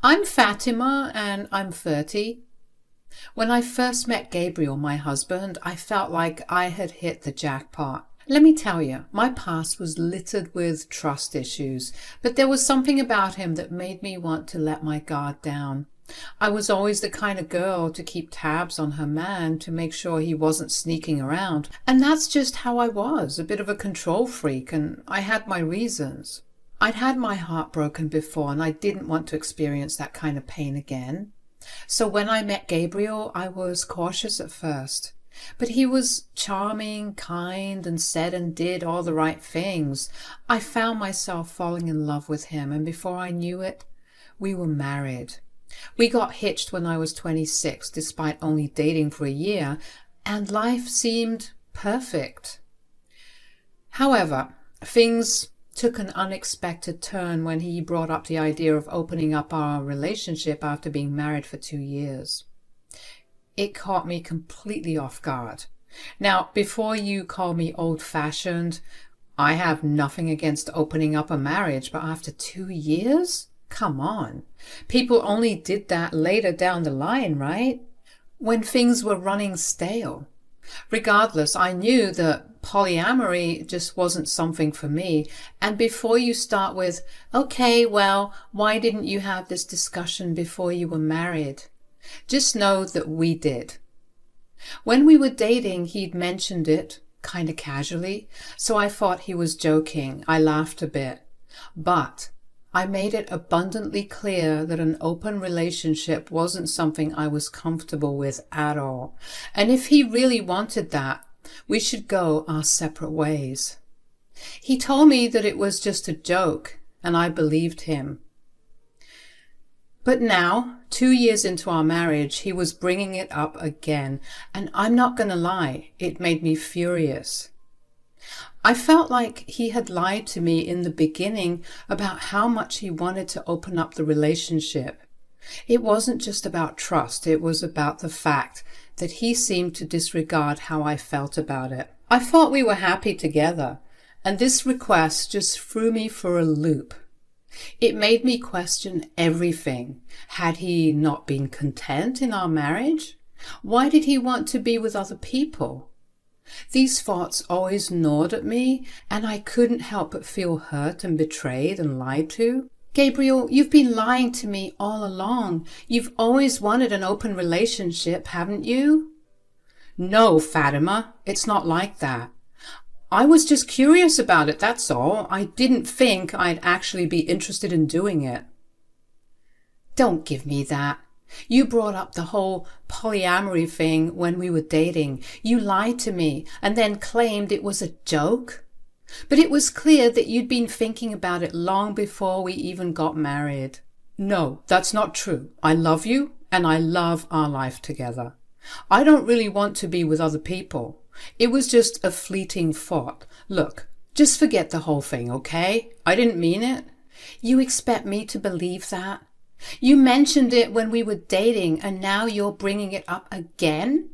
I'm Fatima and I'm 30. When I first met Gabriel, my husband, I felt like I had hit the jackpot. Let me tell you, my past was littered with trust issues, but there was something about him that made me want to let my guard down. I was always the kind of girl to keep tabs on her man to make sure he wasn't sneaking around, and that's just how I was, a bit of a control freak, and I had my reasons. I'd had my heart broken before and I didn't want to experience that kind of pain again. So when I met Gabriel, I was cautious at first. But he was charming, kind, and said and did all the right things. I found myself falling in love with him, and before I knew it, we were married. We got hitched when I was 26, despite only dating for a year, and life seemed perfect. However, things took an unexpected turn when he brought up the idea of opening up our relationship after being married for 2 years. It caught me completely off guard. Now, before you call me old-fashioned, I have nothing against opening up a marriage, but after 2 years? Come on. People only did that later down the line, right? When things were running stale. Regardless, I knew that polyamory just wasn't something for me. And before you start with, okay, well, why didn't you have this discussion before you were married? Just know that we did. When we were dating, he'd mentioned it, kind of casually, so I thought he was joking. I laughed a bit. But I made it abundantly clear that an open relationship wasn't something I was comfortable with at all. And if he really wanted that, we should go our separate ways. He told me that it was just a joke, and I believed him. But now, 2 years into our marriage, he was bringing it up again, and I'm not going to lie, it made me furious. I felt like he had lied to me in the beginning about how much he wanted to open up the relationship. It wasn't just about trust, it was about the fact that he seemed to disregard how I felt about it. I thought we were happy together, and this request just threw me for a loop. It made me question everything. Had he not been content in our marriage? Why did he want to be with other people? These thoughts always gnawed at me, and I couldn't help but feel hurt and betrayed and lied to. Gabriel, you've been lying to me all along. You've always wanted an open relationship, haven't you? No, Fatima, it's not like that. I was just curious about it, that's all. I didn't think I'd actually be interested in doing it. Don't give me that. You brought up the whole polyamory thing when we were dating. You lied to me and then claimed it was a joke. But it was clear that you'd been thinking about it long before we even got married. No, that's not true. I love you and I love our life together. I don't really want to be with other people. It was just a fleeting thought. Look, just forget the whole thing, okay? I didn't mean it. You expect me to believe that? You mentioned it when we were dating and now you're bringing it up again?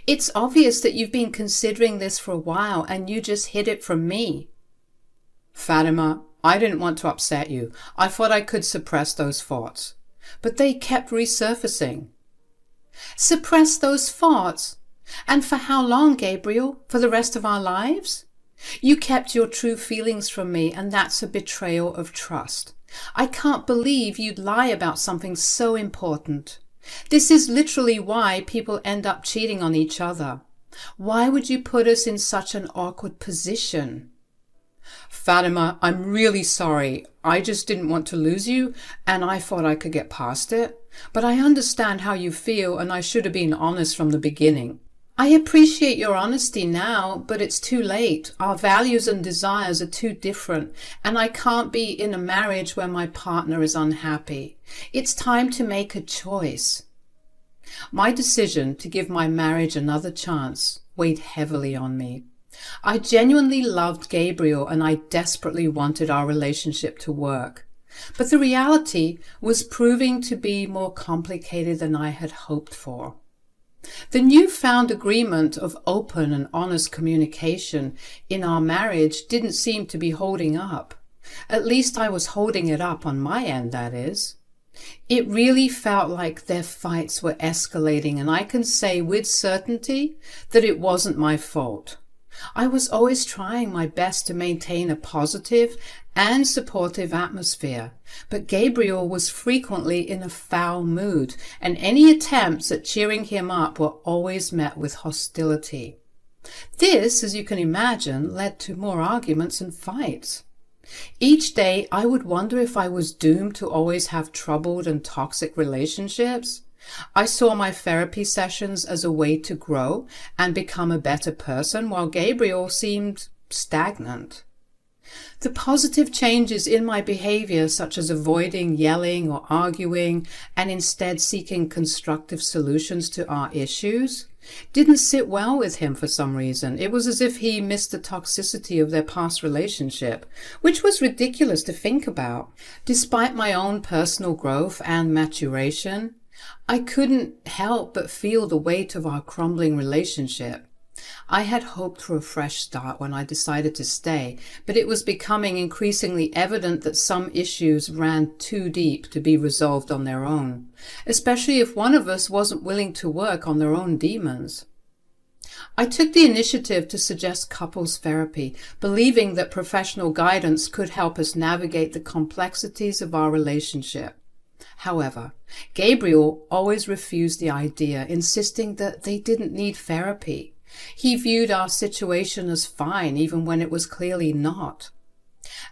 It's obvious that you've been considering this for a while and you just hid it from me. Fatima, I didn't want to upset you. I thought I could suppress those thoughts. But they kept resurfacing. Suppress those thoughts? And for how long, Gabriel? For the rest of our lives? You kept your true feelings from me, and that's a betrayal of trust. I can't believe you'd lie about something so important. This is literally why people end up cheating on each other. Why would you put us in such an awkward position? Fatima, I'm really sorry. I just didn't want to lose you, and I thought I could get past it. But I understand how you feel, and I should have been honest from the beginning. I appreciate your honesty now, but it's too late. Our values and desires are too different, and I can't be in a marriage where my partner is unhappy. It's time to make a choice. My decision to give my marriage another chance weighed heavily on me. I genuinely loved Gabriel and I desperately wanted our relationship to work. But the reality was proving to be more complicated than I had hoped for. The newfound agreement of open and honest communication in our marriage didn't seem to be holding up. At least I was holding it up on my end, that is. It really felt like their fights were escalating, and I can say with certainty that it wasn't my fault. I was always trying my best to maintain a positive and supportive atmosphere, but Gabriel was frequently in a foul mood, and any attempts at cheering him up were always met with hostility. This, as you can imagine, led to more arguments and fights. Each day I would wonder if I was doomed to always have troubled and toxic relationships. I saw my therapy sessions as a way to grow and become a better person, while Gabriel seemed stagnant. The positive changes in my behavior, such as avoiding yelling or arguing and instead seeking constructive solutions to our issues, didn't sit well with him for some reason. It was as if he missed the toxicity of their past relationship, which was ridiculous to think about. Despite my own personal growth and maturation, I couldn't help but feel the weight of our crumbling relationship. I had hoped for a fresh start when I decided to stay, but it was becoming increasingly evident that some issues ran too deep to be resolved on their own, especially if one of us wasn't willing to work on their own demons. I took the initiative to suggest couples therapy, believing that professional guidance could help us navigate the complexities of our relationship. However, Gabriel always refused the idea, insisting that they didn't need therapy. He viewed our situation as fine, even when it was clearly not.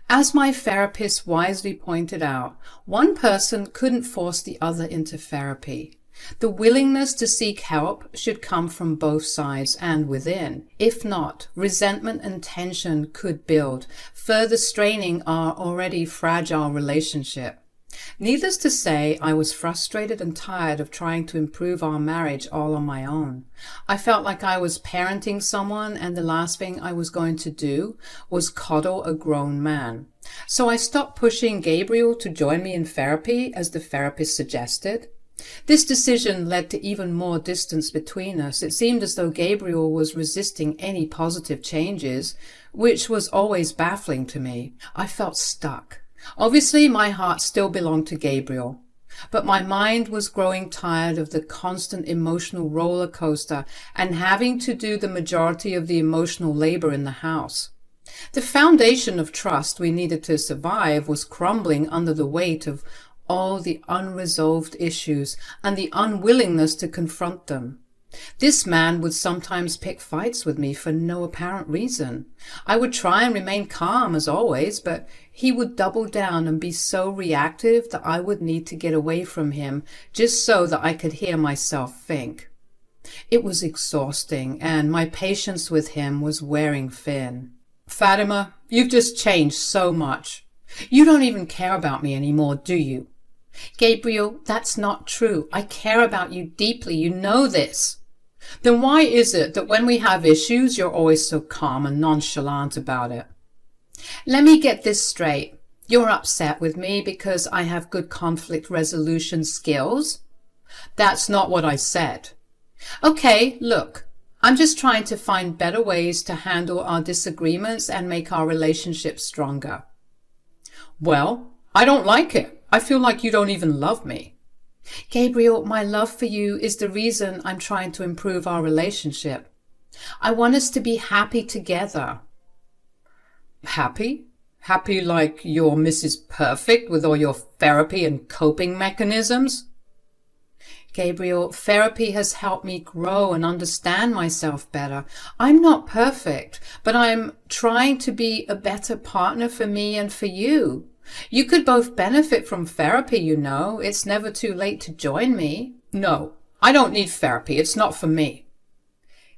As my therapist wisely pointed out, one person couldn't force the other into therapy. The willingness to seek help should come from both sides and within. If not, resentment and tension could build, further straining our already fragile relationship. Needless to say, I was frustrated and tired of trying to improve our marriage all on my own. I felt like I was parenting someone, and the last thing I was going to do was coddle a grown man. So I stopped pushing Gabriel to join me in therapy, as the therapist suggested. This decision led to even more distance between us. It seemed as though Gabriel was resisting any positive changes, which was always baffling to me. I felt stuck. Obviously, my heart still belonged to Gabriel, but my mind was growing tired of the constant emotional roller coaster and having to do the majority of the emotional labor in the house. The foundation of trust we needed to survive was crumbling under the weight of all the unresolved issues and the unwillingness to confront them. This man would sometimes pick fights with me for no apparent reason. I would try and remain calm as always, but he would double down and be so reactive that I would need to get away from him just so that I could hear myself think. It was exhausting, and my patience with him was wearing thin. Fatima, you've just changed so much. You don't even care about me anymore, do you? Gabriel, that's not true. I care about you deeply. You know this. Then why is it that when we have issues, you're always so calm and nonchalant about it? Let me get this straight. You're upset with me because I have good conflict resolution skills? That's not what I said. Okay, look, I'm just trying to find better ways to handle our disagreements and make our relationship stronger. Well, I don't like it. I feel like you don't even love me. Gabriel, my love for you is the reason I'm trying to improve our relationship. I want us to be happy together. Happy? Happy like you're Mrs. Perfect with all your therapy and coping mechanisms? Gabriel, therapy has helped me grow and understand myself better. I'm not perfect, but I'm trying to be a better partner for me and for you. You could both benefit from therapy, you know. It's never too late to join me. No, I don't need therapy. It's not for me.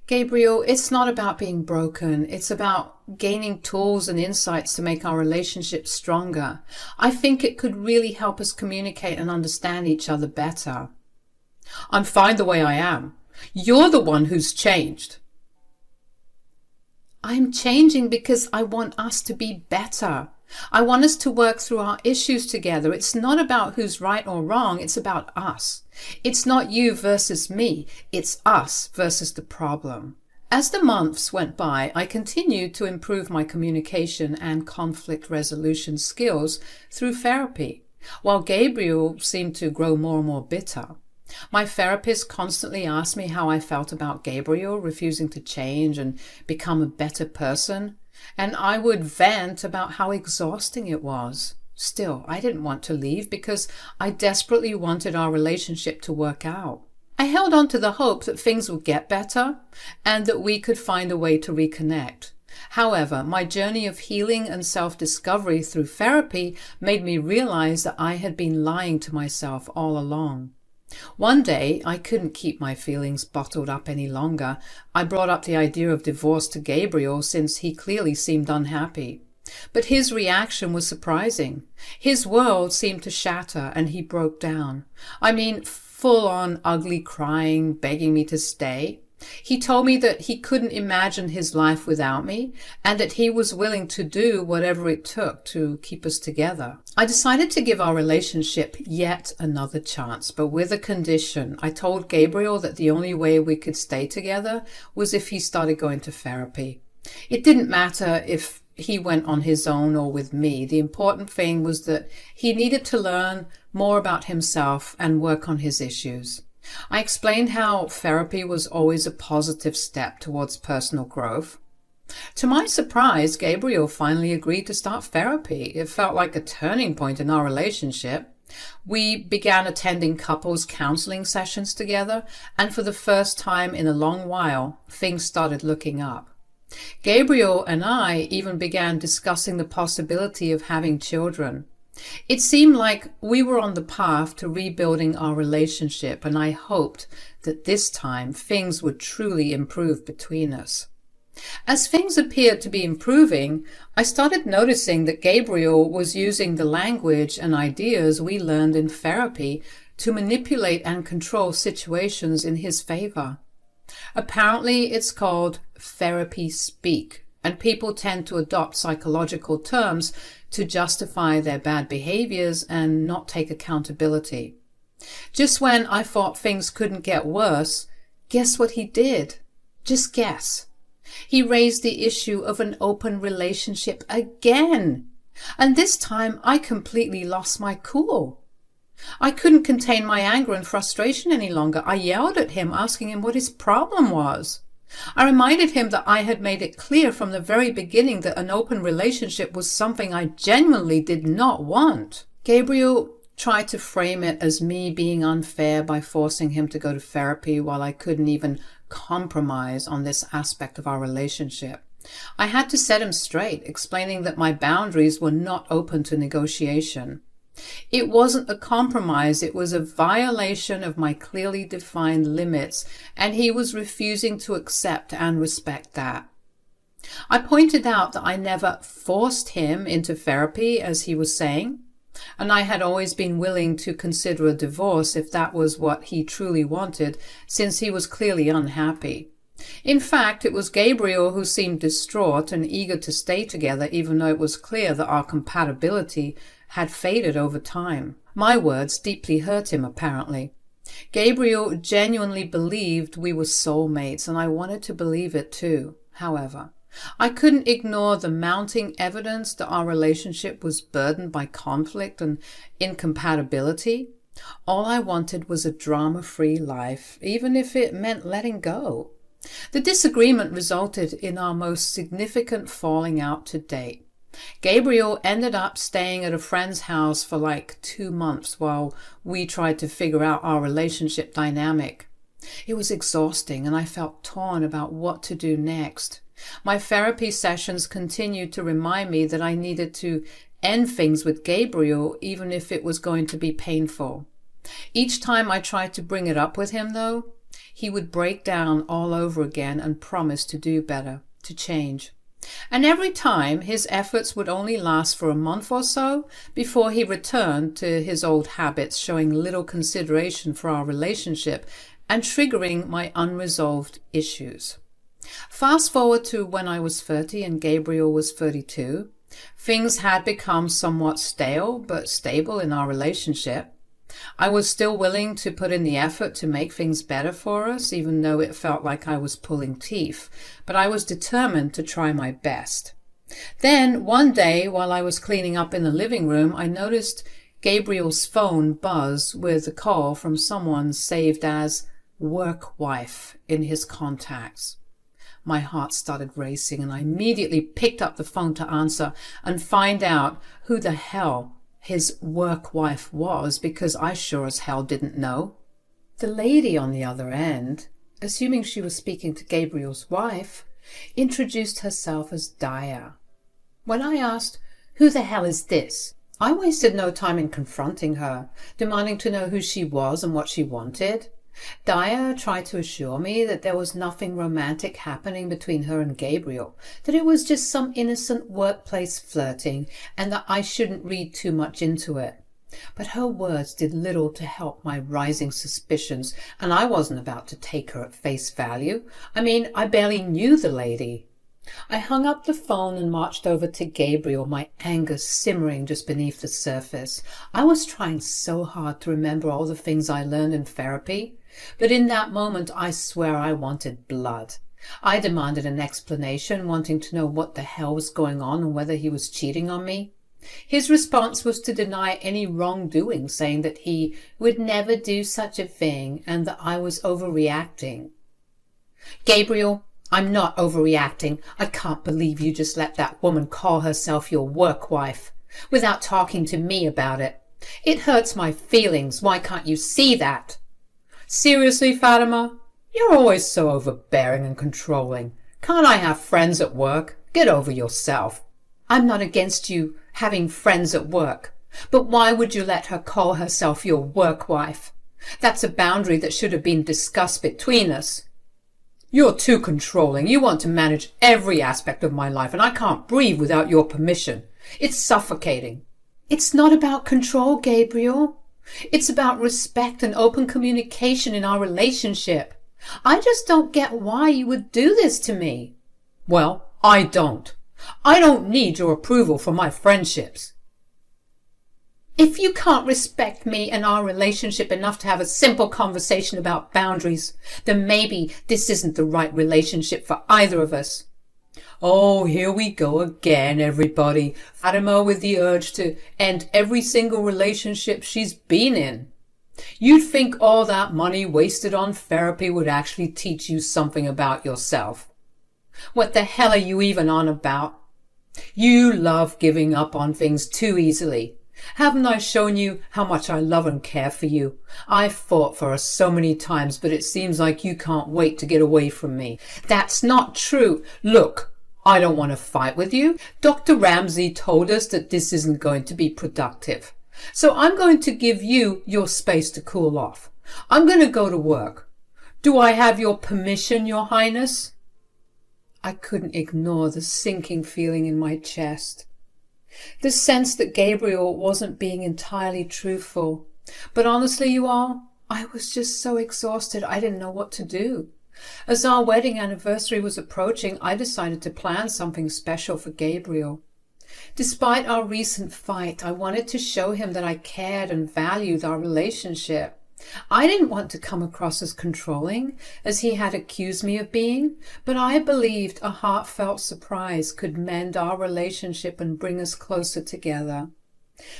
Gabriel, it's not about being broken. It's about gaining tools and insights to make our relationship stronger. I think it could really help us communicate and understand each other better. I'm fine the way I am. You're the one who's changed. I'm changing because I want us to be better. I want us to work through our issues together. It's not about who's right or wrong. It's about us. It's not you versus me. It's us versus the problem. As the months went by, I continued to improve my communication and conflict resolution skills through therapy. while Gabriel seemed to grow more and more bitter. My therapist constantly asked me how I felt about Gabriel refusing to change and become a better person, and I would vent about how exhausting it was. Still, I didn't want to leave because I desperately wanted our relationship to work out. I held on to the hope that things would get better and that we could find a way to reconnect. However, my journey of healing and self-discovery through therapy made me realize that I had been lying to myself all along. One day, I couldn't keep my feelings bottled up any longer. I brought up the idea of divorce to Gabriel since he clearly seemed unhappy. But his reaction was surprising. His world seemed to shatter and he broke down. I mean, full-on ugly crying, begging me to stay. He told me that he couldn't imagine his life without me and that he was willing to do whatever it took to keep us together. I decided to give our relationship yet another chance, but with a condition. I told Gabriel that the only way we could stay together was if he started going to therapy. It didn't matter if he went on his own or with me. The important thing was that he needed to learn more about himself and work on his issues. I explained how therapy was always a positive step towards personal growth. To my surprise, Gabriel finally agreed to start therapy. It felt like a turning point in our relationship. We began attending couples counseling sessions together, and for the first time in a long while, things started looking up. Gabriel and I even began discussing the possibility of having children. It seemed like we were on the path to rebuilding our relationship, and I hoped that this time things would truly improve between us. As things appeared to be improving, I started noticing that Gabriel was using the language and ideas we learned in therapy to manipulate and control situations in his favor. Apparently, it's called therapy speak, and people tend to adopt psychological terms to justify their bad behaviors and not take accountability. Just when I thought things couldn't get worse, guess what he did? Just guess. He raised the issue of an open relationship again. And this time I completely lost my cool. I couldn't contain my anger and frustration any longer. I yelled at him, asking him what his problem was. I reminded him that I had made it clear from the very beginning that an open relationship was something I genuinely did not want. Gabriel tried to frame it as me being unfair by forcing him to go to therapy while I couldn't even compromise on this aspect of our relationship. I had to set him straight, explaining that my boundaries were not open to negotiation. It wasn't a compromise, it was a violation of my clearly defined limits, and he was refusing to accept and respect that. I pointed out that I never forced him into therapy, as he was saying, and I had always been willing to consider a divorce if that was what he truly wanted, since he was clearly unhappy. In fact, it was Gabriel who seemed distraught and eager to stay together, even though it was clear that our compatibility had faded over time. My words deeply hurt him, apparently. Gabriel genuinely believed we were soulmates, and I wanted to believe it too. However, I couldn't ignore the mounting evidence that our relationship was burdened by conflict and incompatibility. All I wanted was a drama-free life, even if it meant letting go. The disagreement resulted in our most significant falling out to date. Gabriel ended up staying at a friend's house for like 2 months while we tried to figure out our relationship dynamic. It was exhausting, and I felt torn about what to do next. My therapy sessions continued to remind me that I needed to end things with Gabriel, even if it was going to be painful. Each time I tried to bring it up with him, though, he would break down all over again and promise to do better, to change. And every time, his efforts would only last for a month or so before he returned to his old habits, showing little consideration for our relationship and triggering my unresolved issues. Fast forward to when I was 30 and Gabriel was 32. Things had become somewhat stale but stable in our relationship. I was still willing to put in the effort to make things better for us, even though it felt like I was pulling teeth, but I was determined to try my best. Then, one day, while I was cleaning up in the living room, I noticed Gabriel's phone buzzed with a call from someone saved as work wife in his contacts. My heart started racing, and I immediately picked up the phone to answer and find out who the hell his work wife was, because I sure as hell didn't know. The lady on the other end, assuming she was speaking to Gabriel's wife, introduced herself as Daya. When I asked, "Who the hell is this?" I wasted no time in confronting her, demanding to know who she was and what she wanted. Daya tried to assure me that there was nothing romantic happening between her and Gabriel, that it was just some innocent workplace flirting, and that I shouldn't read too much into it. But her words did little to help my rising suspicions, and I wasn't about to take her at face value. I mean, I barely knew the lady. I hung up the phone and marched over to Gabriel, my anger simmering just beneath the surface. I was trying so hard to remember all the things I learned in therapy, but in that moment I swear I wanted blood. I demanded an explanation, wanting to know what the hell was going on and whether he was cheating on me. His response was to deny any wrongdoing, saying that he would never do such a thing and that I was overreacting. "Gabriel, I'm not overreacting. I can't believe you just let that woman call herself your work wife without talking to me about it. It hurts my feelings. Why can't you see that?" "Seriously, Fatima? You're always so overbearing and controlling. Can't I have friends at work? Get over yourself." "I'm not against you having friends at work, but why would you let her call herself your work wife? That's a boundary that should have been discussed between us." "You're too controlling. You want to manage every aspect of my life, and I can't breathe without your permission. It's suffocating." "It's not about control, Gabriel. It's about respect and open communication in our relationship. I just don't get why you would do this to me." "Well, I don't. I don't need your approval for my friendships." "If you can't respect me and our relationship enough to have a simple conversation about boundaries, then maybe this isn't the right relationship for either of us." "Oh, here we go again, everybody. Fatima with the urge to end every single relationship she's been in. You'd think all that money wasted on therapy would actually teach you something about yourself. What the hell are you even on about? You love giving up on things too easily. Haven't I shown you how much I love and care for you? I've fought for us so many times, but it seems like you can't wait to get away from me." "That's not true. Look, I don't want to fight with you. Dr. Ramsey told us that this isn't going to be productive. So I'm going to give you your space to cool off. I'm going to go to work. Do I have your permission, Your Highness?" I couldn't ignore the sinking feeling in my chest. The sense that Gabriel wasn't being entirely truthful. But honestly, you all, I was just so exhausted I didn't know what to do. As our wedding anniversary was approaching, I decided to plan something special for Gabriel. Despite our recent fight, I wanted to show him that I cared and valued our relationship. I didn't want to come across as controlling, as he had accused me of being, but I believed a heartfelt surprise could mend our relationship and bring us closer together.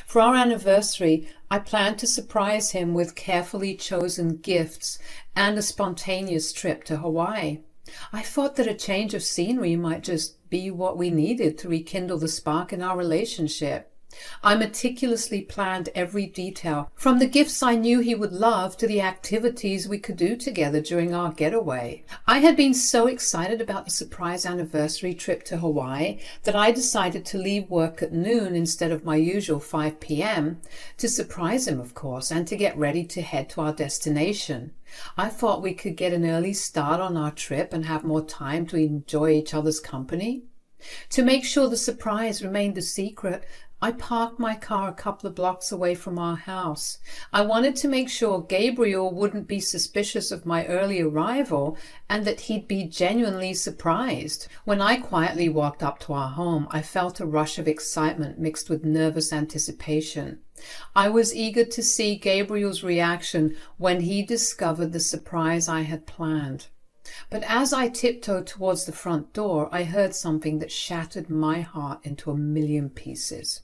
For our anniversary, I planned to surprise him with carefully chosen gifts and a spontaneous trip to Hawaii. I thought that a change of scenery might just be what we needed to rekindle the spark in our relationship. I meticulously planned every detail, from the gifts I knew he would love to the activities we could do together during our getaway. I had been so excited about the surprise anniversary trip to Hawaii that I decided to leave work at noon instead of my usual 5 p.m. to surprise him, of course, and to get ready to head to our destination. I thought we could get an early start on our trip and have more time to enjoy each other's company. To make sure the surprise remained a secret, I parked my car a couple of blocks away from our house. I wanted to make sure Gabriel wouldn't be suspicious of my early arrival and that he'd be genuinely surprised. When I quietly walked up to our home, I felt a rush of excitement mixed with nervous anticipation. I was eager to see Gabriel's reaction when he discovered the surprise I had planned. But as I tiptoed towards the front door, I heard something that shattered my heart into a million pieces.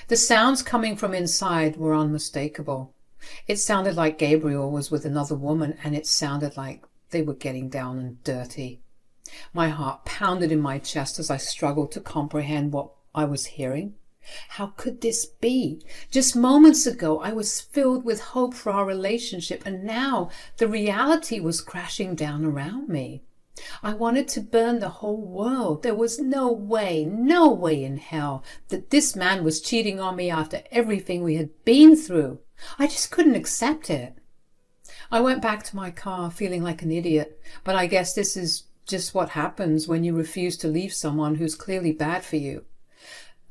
The sounds coming from inside were unmistakable. It sounded like Gabriel was with another woman, and it sounded like they were getting down and dirty. My heart pounded in my chest as I struggled to comprehend what I was hearing. How could this be? Just moments ago I was filled with hope for our relationship, and now the reality was crashing down around me. I wanted to burn the whole world. There was no way in hell that this man was cheating on me after everything we had been through. I just couldn't accept it. I went back to my car feeling like an idiot, but I guess this is just what happens when you refuse to leave someone who's clearly bad for you.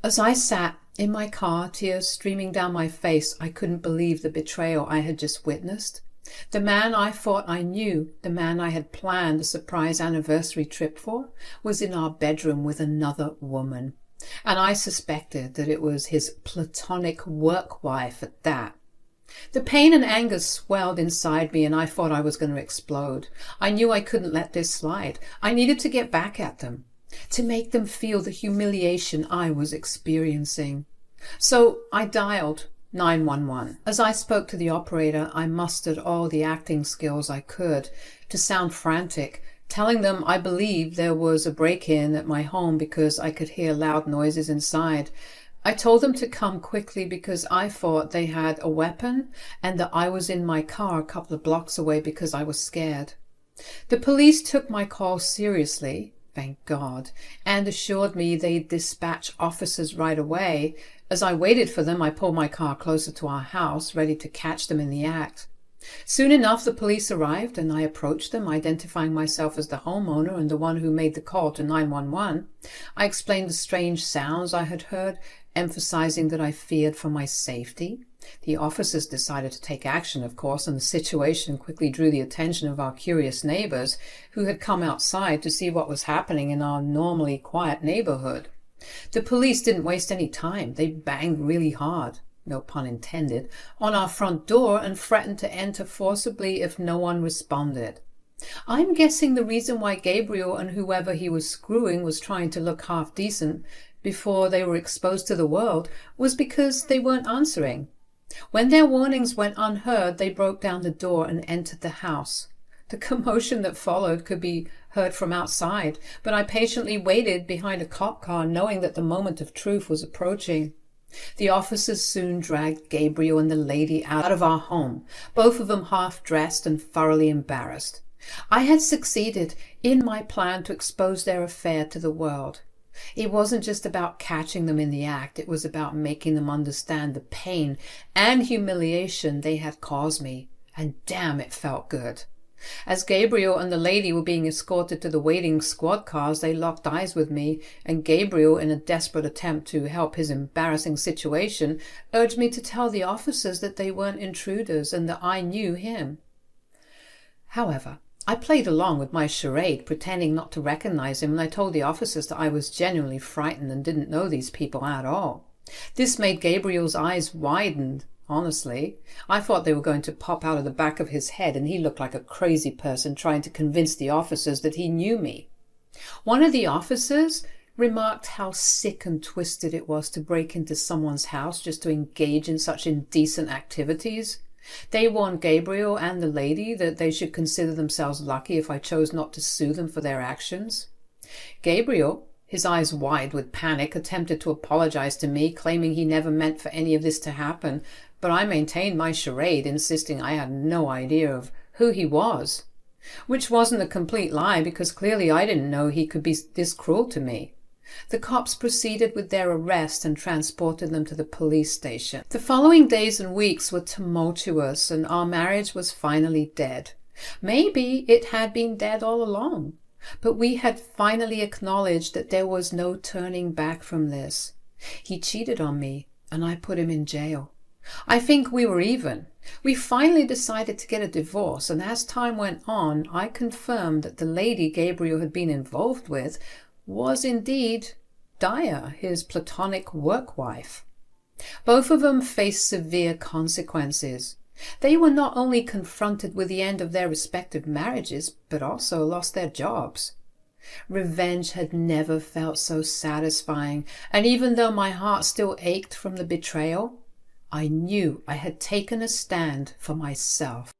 As I sat in my car, tears streaming down my face, I couldn't believe the betrayal I had just witnessed. The man I thought I knew, the man I had planned a surprise anniversary trip for, was in our bedroom with another woman. And I suspected that it was his platonic work wife at that. The pain and anger swelled inside me, and I thought I was going to explode. I knew I couldn't let this slide. I needed to get back at them, to make them feel the humiliation I was experiencing. So I dialed 911. As I spoke to the operator, I mustered all the acting skills I could to sound frantic, telling them I believed there was a break-in at my home because I could hear loud noises inside. I told them to come quickly because I thought they had a weapon and that I was in my car a couple of blocks away because I was scared. The police took my call seriously, thank God, and assured me they'd dispatch officers right away. As I waited for them, I pulled my car closer to our house, ready to catch them in the act. Soon enough, the police arrived, and I approached them, identifying myself as the homeowner and the one who made the call to 911. I explained the strange sounds I had heard, emphasizing that I feared for my safety. The officers decided to take action, of course, and the situation quickly drew the attention of our curious neighbors, who had come outside to see what was happening in our normally quiet neighborhood. The police didn't waste any time. They banged really hard, no pun intended, on our front door and threatened to enter forcibly if no one responded. I'm guessing the reason why Gabriel and whoever he was screwing was trying to look half decent before they were exposed to the world was because they weren't answering. When their warnings went unheard, they broke down the door and entered the house. The commotion that followed could be heard from outside, but I patiently waited behind a cop car, knowing that the moment of truth was approaching. The officers soon dragged Gabriel and the lady out of our home, both of them half-dressed and thoroughly embarrassed. I had succeeded in my plan to expose their affair to the world. It wasn't just about catching them in the act, it was about making them understand the pain and humiliation they had caused me, and damn, it felt good. As Gabriel and the lady were being escorted to the waiting squad cars, they locked eyes with me, and Gabriel, in a desperate attempt to help his embarrassing situation, urged me to tell the officers that they weren't intruders and that I knew him. However, I played along with my charade, pretending not to recognize him, and I told the officers that I was genuinely frightened and didn't know these people at all. This made Gabriel's eyes widen. Honestly, I thought they were going to pop out of the back of his head, and he looked like a crazy person trying to convince the officers that he knew me. One of the officers remarked how sick and twisted it was to break into someone's house just to engage in such indecent activities. They warned Gabriel and the lady that they should consider themselves lucky if I chose not to sue them for their actions. Gabriel, his eyes wide with panic, attempted to apologize to me, claiming he never meant for any of this to happen, but I maintained my charade, insisting I had no idea of who he was. Which wasn't a complete lie, because clearly I didn't know he could be this cruel to me. The cops proceeded with their arrest and transported them to the police station. The following days and weeks were tumultuous, and our marriage was finally dead. Maybe it had been dead all along, but we had finally acknowledged that there was no turning back from this. He cheated on me, and I put him in jail. I think we were even. We finally decided to get a divorce, and as time went on, I confirmed that the lady Gabriel had been involved with was indeed Daya, his platonic work wife. Both of them faced severe consequences. They were not only confronted with the end of their respective marriages, but also lost their jobs. Revenge had never felt so satisfying, and even though my heart still ached from the betrayal, I knew I had taken a stand for myself.